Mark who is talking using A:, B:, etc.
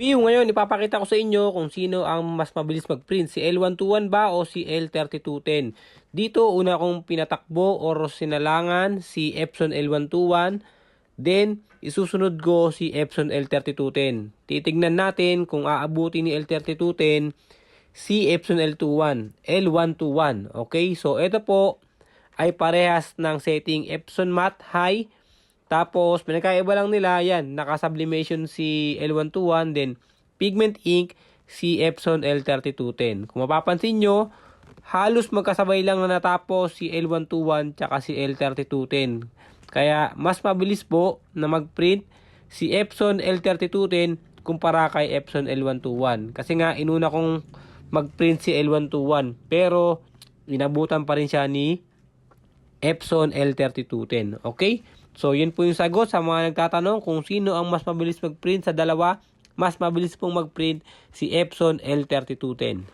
A: Ngayon ipapakita ko sa inyo kung sino ang mas mabilis mag-print, si L121 ba o si L3210. Dito una kong pinatakbo or sinalangan si Epson L121, then isusunod ko si Epson L3210. Titignan natin kung aabuti ni L3210 si Epson L121. Okay, so ito po ay parehas ng setting Epson Matte High. Tapos, pinagkaiba lang nila, yan, naka-sublimation si L121, then pigment ink si Epson L3210. Kung mapapansin nyo, halos magkasabay lang na natapos si L121 tsaka si L3210. Kaya, mas mabilis po na mag-print si Epson L3210 kumpara kay Epson L121. Kasi nga, inuna kong mag-print si L121, pero inabutan pa rin siya ni Epson L3210. Okay? So, yun po yung sagot sa mga nagtatanong kung sino ang mas mabilis mag-print sa dalawa. Mas mabilis pong mag-print si Epson L3210.